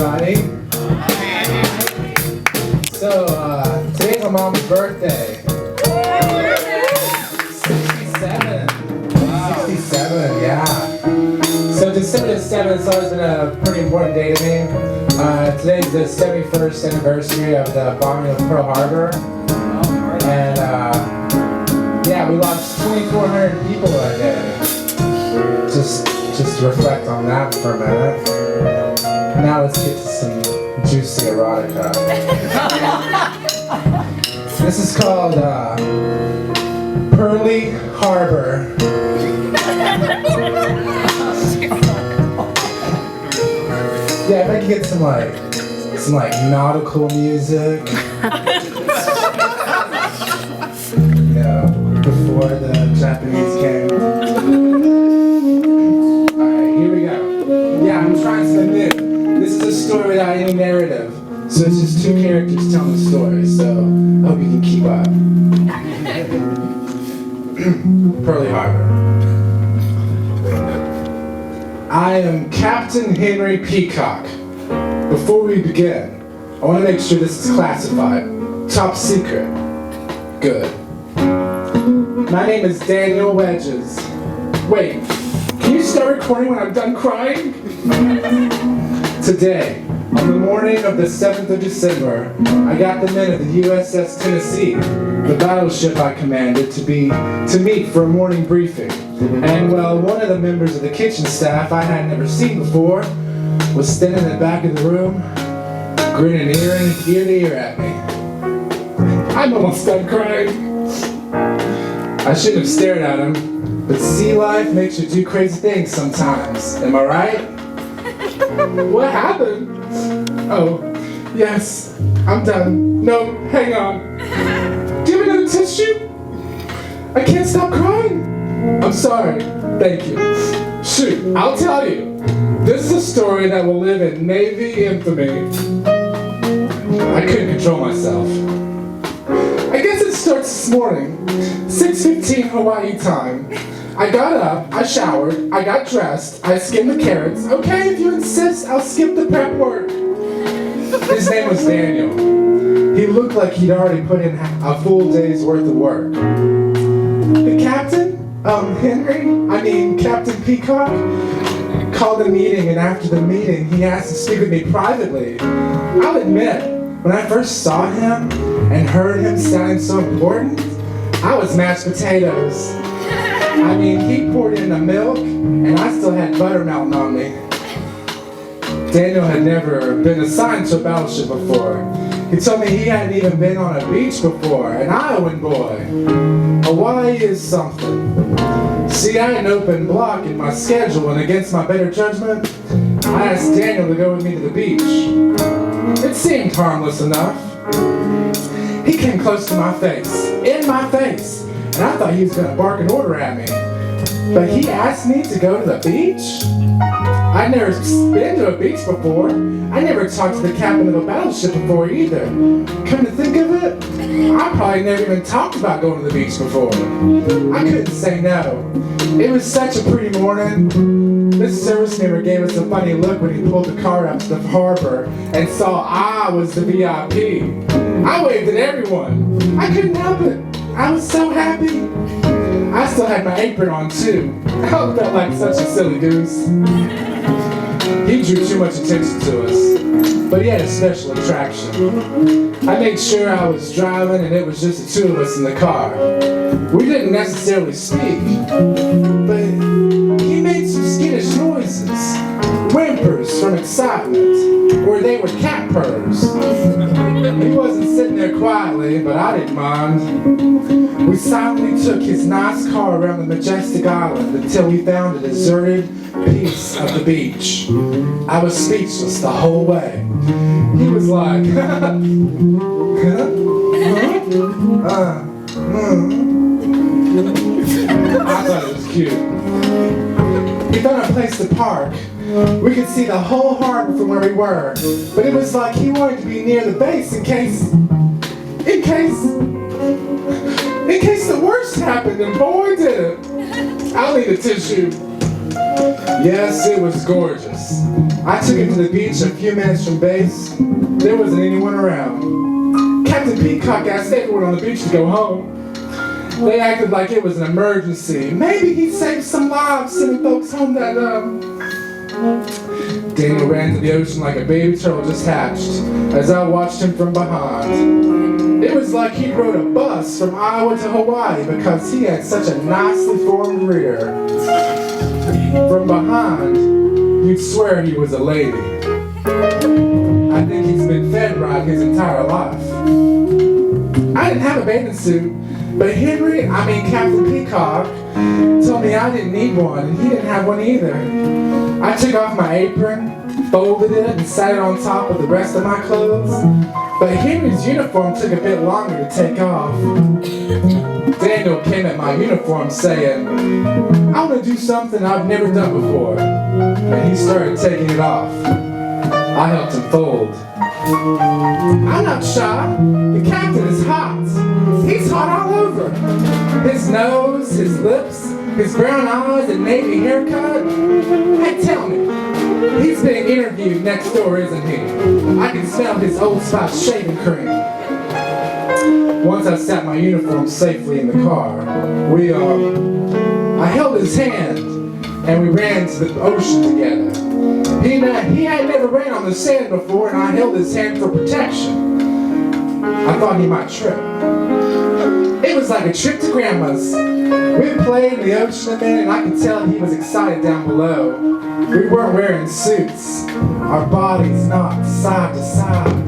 everybody. So, today's my mom's birthday. 67. 67, yeah. So December 7th has always been a pretty important day to me. Today's the 71st anniversary of the bombing of Pearl Harbor. And, yeah, we lost 2,400 people that day. Just to reflect on that for a minute. Now let's get to some juicy erotica. This is called Pearly Harbor. Yeah, if I could get some nautical music. You know, before the Japanese came. Yeah, I'm trying something new. This is a story without any narrative, so it's just two characters telling the story, so I hope you can keep up. Pearly Harbor. I am Captain Henry Peacock. Before we begin, I want to make sure this is classified. Top secret. Good. My name is Daniel Wedges. Wait. Can you start recording when I'm done crying? Today, on the morning of the 7th of December, I got the men of the USS Tennessee, the battleship I commanded, to meet for a morning briefing. And well, one of the members of the kitchen staff I had never seen before was standing in the back of the room, grinning ear to ear at me. I'm almost done crying. I shouldn't have stared at him. But sea life makes you do crazy things sometimes. Am I right? What happened? Oh, yes, I'm done. No, hang on. Do you have another tissue? I can't stop crying. I'm sorry. Thank you. Shoot, I'll tell you. This is a story that will live in Navy infamy. I couldn't control myself. I guess it starts this morning, 6:15 Hawaii time. I got up, I showered, I got dressed, I skinned the carrots. Okay, if you insist, I'll skip the prep work. His name was Daniel. He looked like he'd already put in a full day's worth of work. The captain, Captain Peacock, called a meeting, and after the meeting, he asked to speak with me privately. I'll admit, when I first saw him and heard him sounding so important, I was mashed potatoes. I mean, he poured in the milk, and I still had butter melting on me. Daniel had never been assigned to a battleship before. He told me he hadn't even been on a beach before, an Iowan boy. Hawaii is something. See, I had an open block in my schedule, and against my better judgment, I asked Daniel to go with me to the beach. It seemed harmless enough. He came close to my face, in my face. And I thought he was going to bark an order at me. But he asked me to go to the beach? I'd never been to a beach before. I never talked to the captain of a battleship before either. Come to think of it, I probably never even talked about going to the beach before. I couldn't say no. It was such a pretty morning. This service member gave us a funny look when he pulled the car up to the harbor and saw I was the VIP. I waved at everyone. I couldn't help it. I was so happy. I still had my apron on too. I felt like such a silly goose. He drew too much attention to us, but he had a special attraction. I made sure I was driving and it was just the two of us in the car. We didn't necessarily speak, but he made some skittish noises, whimpers from excitement, or they were cat purrs. He wasn't sitting there quietly, but I didn't mind. We silently took his nice car around the majestic island until we found a deserted piece of the beach. I was speechless the whole way. He was like, I thought it was cute. We found a place to park. We could see the whole harbor from where we were, but it was like he wanted to be near the base in case the worst happened, and boy did it. I'll need a tissue. Yes, it was gorgeous. I took him to the beach a few minutes from base. There wasn't anyone around. Captain Peacock asked everyone on the beach to go home. They acted like it was an emergency. Maybe he saved some lives sending folks home that, Daniel ran to the ocean like a baby turtle just hatched as I watched him from behind. It was like he rode a bus from Iowa to Hawaii because he had such a nicely formed rear. From behind, you'd swear he was a lady. I think he's been fed right his entire life. I didn't have a bathing suit, but Captain Peacock told me I didn't need one, and he didn't have one either. I took off my apron, folded it, and sat it on top of the rest of my clothes. But Henry's uniform took a bit longer to take off. Daniel came at my uniform saying, "I want to do something I've never done before." And he started taking it off. I helped him fold. I'm not shy. The captain is hot. He's hot all over. His nose, his lips, his brown eyes and navy haircut. Hey, tell me, he's being interviewed next door, isn't he? I can smell his Old Spice shaving cream. Once I sat my uniform safely in the car, I held his hand and we ran to the ocean together. He had never ran on the sand before, and I held his hand for protection. I thought he might trip. It was like a trip to Grandma's. We played in the ocean a minute, and I could tell he was excited down below. We weren't wearing suits. Our bodies knocked side to side.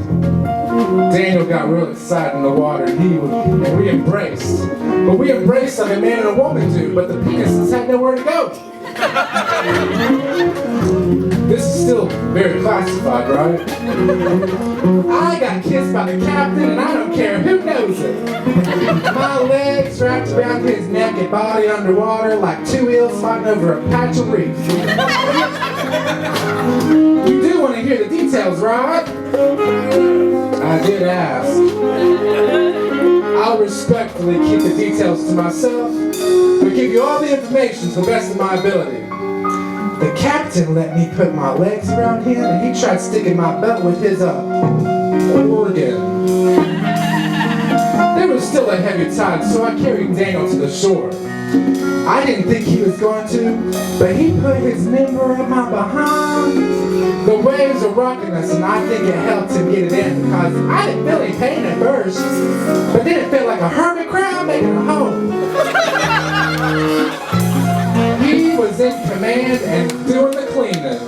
Daniel got real excited in the water, and we embraced. But we embraced like a man and a woman do, but the penises had nowhere to go. This is still very classified, right? I got kissed by the captain, and I don't care who knows it. My legs wrapped around his naked body underwater like two eels fighting over a patch of reef. You do want to hear the details, right? I did ask. I'll respectfully keep the details to myself, but give you all the information to the best of my ability. The captain let me put my legs around him, and he tried sticking my belt with his organ. There was still a heavy tide, so I carried Daniel to the shore. I didn't think he was going to, but he put his member up my behind. The waves were rocking us, and I think it helped him get it in because I didn't feel any pain at first, but then it felt like a hermit crab making a home. He was in command and doing the cleaning.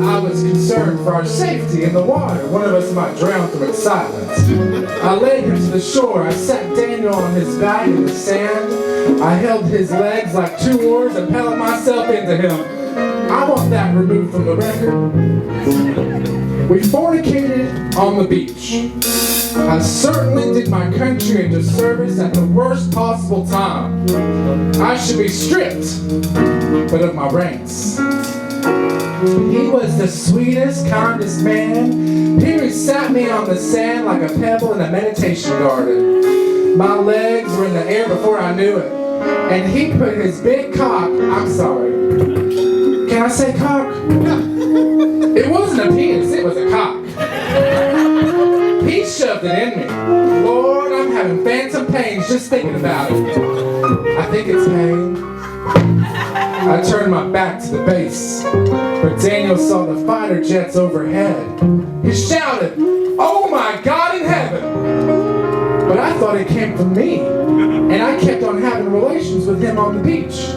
I was concerned for our safety in the water. One of us might drown from excitement. I led him to the shore. I sat Daniel on his back in the sand. I held his legs like two oars and paddled myself into him. I want that removed from the record. We fornicated on the beach. I certainly did my country a disservice at the worst possible time. I should be stripped, but of my ranks. He was the sweetest, kindest man. Pearly sat me on the sand like a pebble in a meditation garden. My legs were in the air before I knew it. And he put his big cock, I'm sorry. Can I say cock? It wasn't a penis, it was a cock. He shoved it in me. Lord, I'm having phantom pains just thinking about it. I think it's pain. I turned my back to the base, but Daniel saw the fighter jets overhead. He shouted, "Oh my God in heaven!" But I thought it came from me, and I kept on having relations with him on the beach.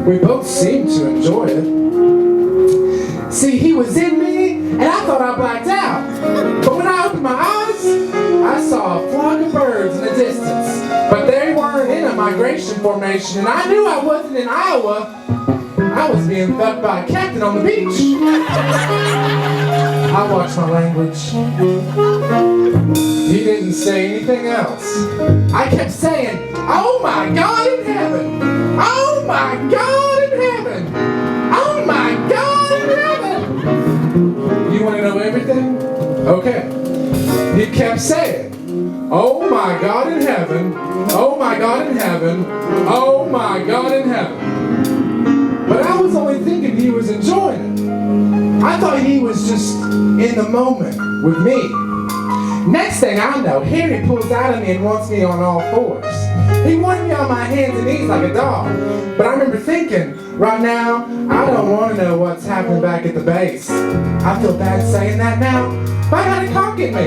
We both seemed to enjoy it. See, he was in me, and I thought I blacked out. But when I opened my eyes, I saw a flock of birds in the distance. But they weren't in a migration formation, and I knew I wasn't in Iowa. I was being fucked by a captain on the beach. I watched my language. He didn't say anything else. I kept saying, "Oh my God in heaven! Oh my God in heaven! Oh my God in heaven!" You want to know everything? Okay. He kept saying, "Oh my God in heaven! Oh my God in heaven! Oh my God in heaven!" But I was only started thinking he was enjoying it. I thought he was just in the moment with me. Next thing I know, Henry pulls out of me and wants me on all fours. He wanted me on my hands and knees like a dog. But I remember thinking, right now, I don't want to know what's happening back at the base. I feel bad saying that now, but I got a cock in me.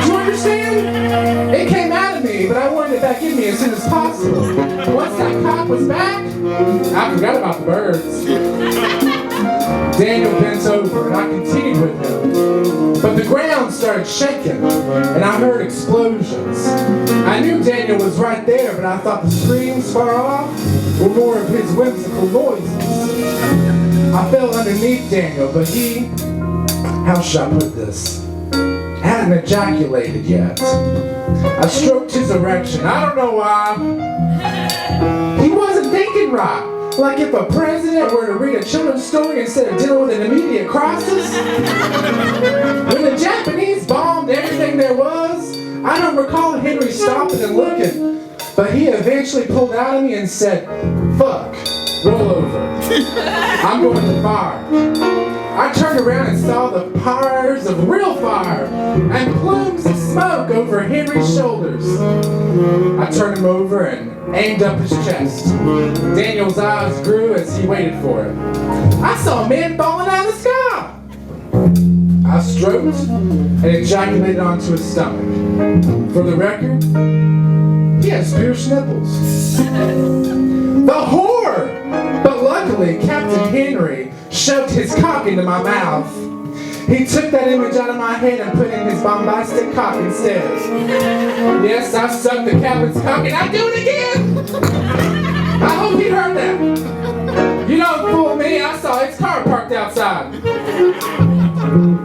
Do you understand? It came out of me, but I wanted it back in me as soon as possible. Once that cock was back, I forgot about the birds. Daniel bent over and I continued with him. But the ground started shaking and I heard explosions. I knew Daniel was right there, but I thought the screams far off were more of his whimsical noises. I fell underneath Daniel, but he, how should I put this, hadn't ejaculated yet. I stroked his erection. I don't know why. He wasn't thinking right. Like if a president were to read a children's story instead of dealing with an immediate crisis. When the Japanese bombed everything there was, I don't recall Henry stopping and looking, but he eventually pulled out of me and said, "Fuck, roll over. I'm going to fire." I turned around and saw the pyres of real fire and plumes of smoke over Henry's shoulders. I turned him over and aimed up his chest. Daniel's eyes grew as he waited for it. I saw men falling out of the sky. I stroked and ejaculated onto his stomach. For the record, he has pierced nipples. The horror! But luckily, Captain Henry shoved his cock into my mouth. He took that image out of my head and put in his bombastic cock instead. Yes, I sucked the captain's cock and I do it again! I hope he heard that. You don't fool me, I saw his car parked outside.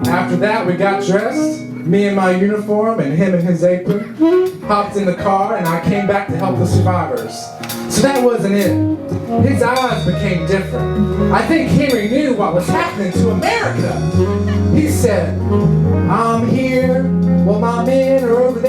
After that, we got dressed, me in my uniform and him in his apron, hopped in the car, and I came back to help the survivors. So that wasn't it. His eyes became different. I think Henry knew what was happening to America. He said, "I'm here, well my men are over there."